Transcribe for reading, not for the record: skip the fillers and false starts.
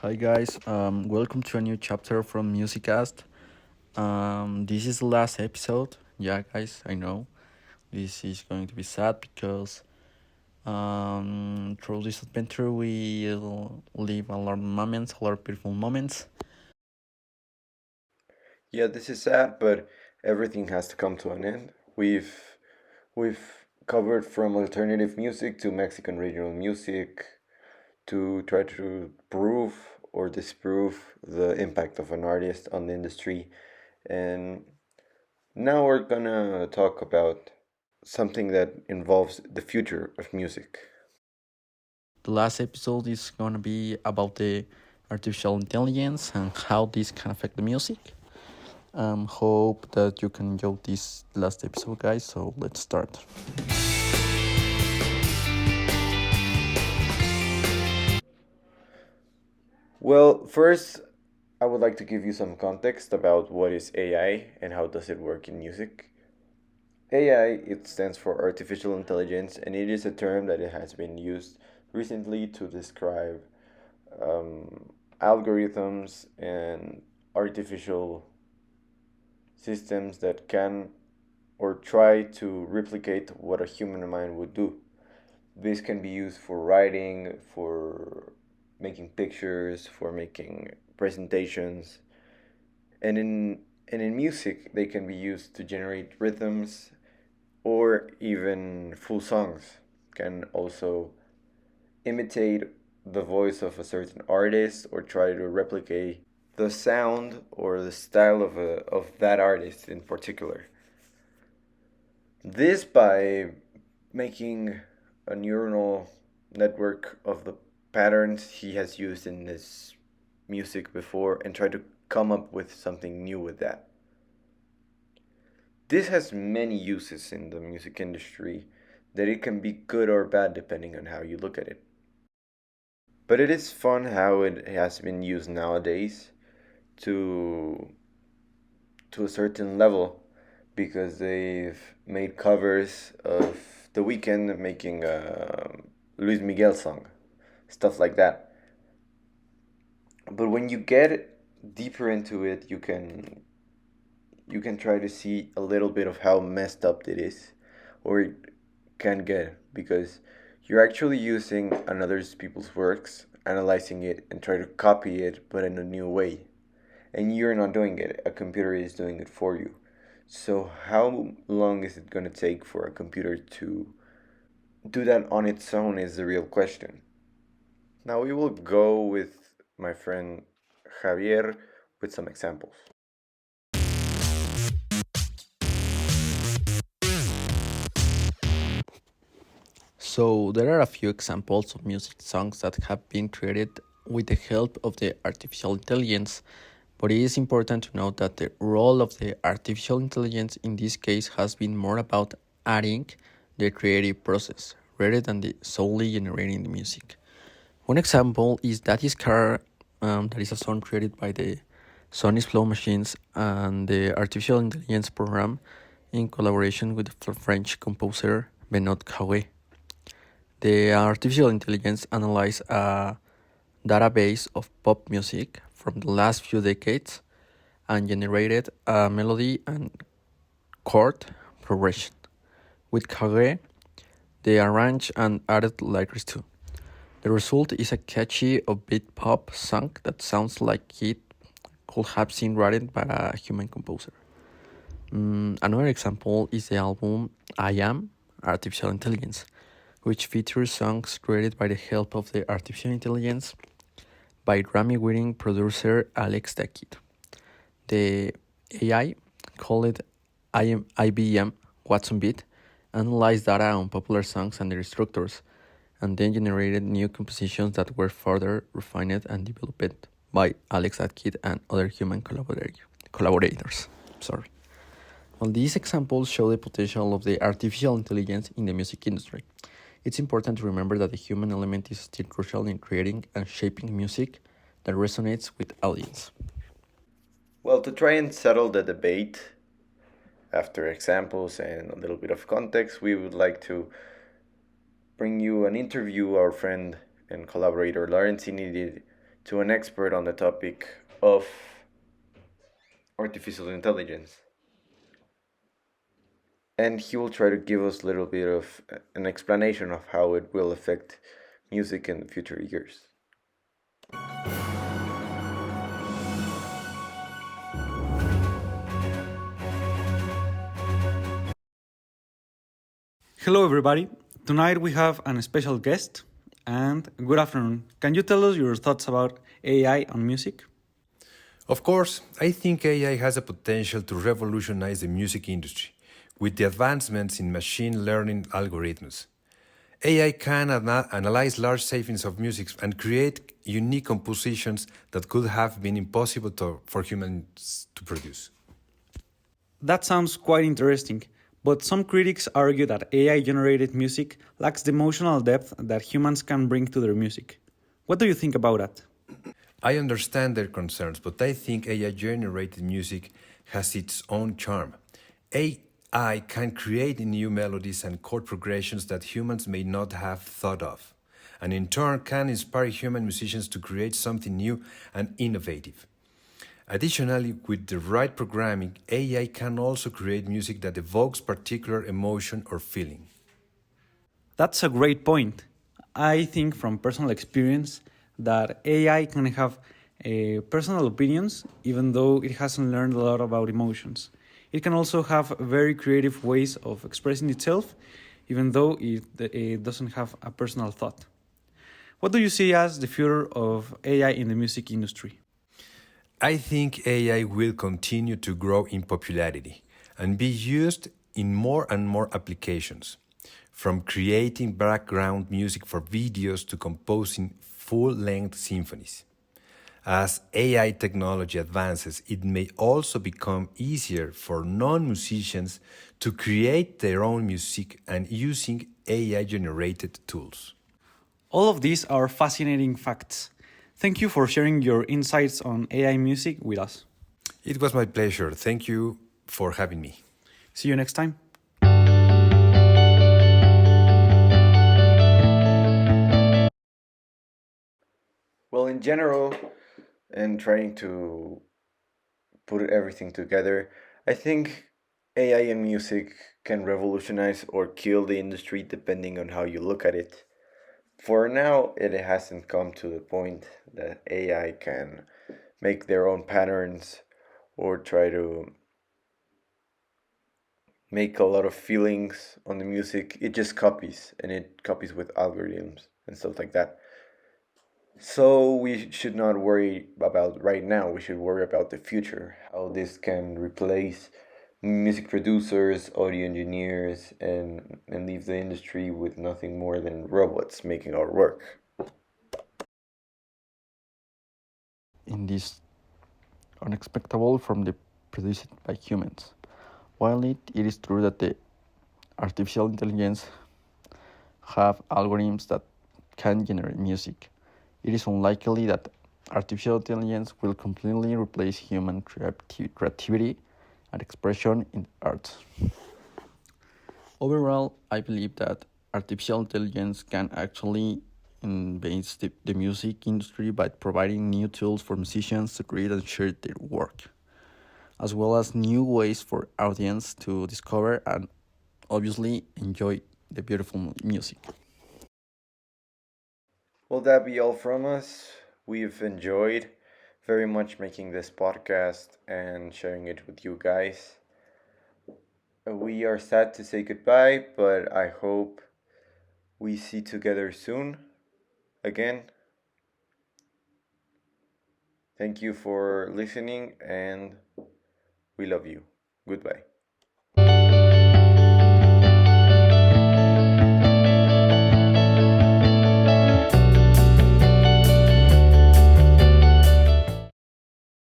Hi guys, welcome to a new chapter from MUSICAST. This is the last episode. Yeah, guys, I know this is going to be sad because through this adventure we'll live a lot of moments, a lot of beautiful moments. Yeah, this is sad, but everything has to come to an end. We've covered from alternative music to Mexican regional music to try to prove or disprove the impact of an artist on the industry. And now we're gonna talk about something that involves the future of music. The last episode is gonna be about the artificial intelligence and how this can affect the music. Hope that you can enjoy this last episode, guys. So let's start. Well, first, I would like to give you some context about what is AI and how does it work in music. AI, it stands for artificial intelligence, and it is a term that it has been used recently to describe algorithms and artificial systems that can or try to replicate what a human mind would do. This can be used for writing, for making pictures, for making presentations, and in music they can be used to generate rhythms or even full songs. Can also imitate the voice of a certain artist or try to replicate the sound or the style of that artist in particular. This by making a neural network of the patterns he has used in his music before and try to come up with something new with that. This has many uses in the music industry that it can be good or bad depending on how you look at it. But it is fun how it has been used nowadays to to a certain level because they've made covers of The Weeknd making a Luis Miguel song, stuff like that. But when you get deeper into it, you can try to see a little bit of how messed up it is, or it can get, because you're actually using another people's works, analyzing it, and try to copy it, but in a new way. And you're not doing it, a computer is doing it for you. So, how long is it going to take for a computer to do that on its own is the real question. Now, we will go with my friend Javier with some examples. So there are a few examples of music songs that have been created with the help of the artificial intelligence, but it is important to note that the role of the artificial intelligence in this case has been more about adding the creative process rather than the solely generating the music. One example is That Is Car, that is a song created by the Sony's Flow machines and the artificial intelligence program in collaboration with the French composer Benoit Cauet. The artificial intelligence analyzed a database of pop music from the last few decades and generated a melody and chord progression. With Kage, they arranged and added lyrics too. The result is a catchy upbeat pop song that sounds like it could have been written by a human composer. Another example is the album I Am Artificial Intelligence, which features songs created by the help of the artificial intelligence by Grammy-winning producer Alex da Kid. The AI, called IBM Watson Beat, analyzed data on popular songs and their structures, and then generated new compositions that were further refined and developed by Alex da Kid and other human collaborators. Sorry. Well, these examples show the potential of the artificial intelligence in the music industry. It's important to remember that the human element is still crucial in creating and shaping music that resonates with audience. Well, to try and settle the debate, after examples and a little bit of context, we would like to bring you an interview our friend and collaborator Lawrence did to an expert on the topic of artificial intelligence. And he will try to give us a little bit of an explanation of how it will affect music in the future years. Hello, everybody. Tonight we have a special guest, and good afternoon. Can you tell us your thoughts about AI on music? Of course, I think AI has the potential to revolutionize the music industry with the advancements in machine learning algorithms. AI can analyze large savings of music and create unique compositions that could have been impossible for humans to produce. That sounds quite interesting, but some critics argue that AI generated music lacks the emotional depth that humans can bring to their music. What do you think about that? I understand their concerns, but I think AI generated music has its own charm. AI can create new melodies and chord progressions that humans may not have thought of, and in turn can inspire human musicians to create something new and innovative. Additionally, with the right programming, AI can also create music that evokes particular emotion or feeling. That's a great point. I think from personal experience that AI can have personal opinions even though it hasn't learned a lot about emotions. It can also have very creative ways of expressing itself even though it doesn't have a personal thought. What do you see as the future of AI in the music industry? I think AI will continue to grow in popularity and be used in more and more applications, from creating background music for videos to composing full length symphonies. As AI technology advances, it may also become easier for non musicians to create their own music and using AI generated tools. All of these are fascinating facts. Thank you for sharing your insights on AI music with us. It was my pleasure. Thank you for having me. See you next time. Well, in general, and trying to put everything together, I think AI in music can revolutionize or kill the industry depending on how you look at it. For now, it hasn't come to the point that AI can make their own patterns or try to make a lot of feelings on the music. It just copies, and it copies with algorithms and stuff like that. So we should not worry about right now. We should worry about the future, how this can replace music producers, audio engineers, and leave the industry with nothing more than robots making our work. In this unexpectable from the produced by humans. While it is true that the artificial intelligence have algorithms that can generate music, it is unlikely that artificial intelligence will completely replace human creativity and expression in arts. Overall, I believe that artificial intelligence can actually invade the music industry by providing new tools for musicians to create and share their work, as well as new ways for audience to discover and obviously enjoy the beautiful music. Will that be all from us? We've enjoyed very much making this podcast and sharing it with you guys. We are sad to say goodbye, but I hope we see together soon again. Thank you for listening, and we love you. Goodbye.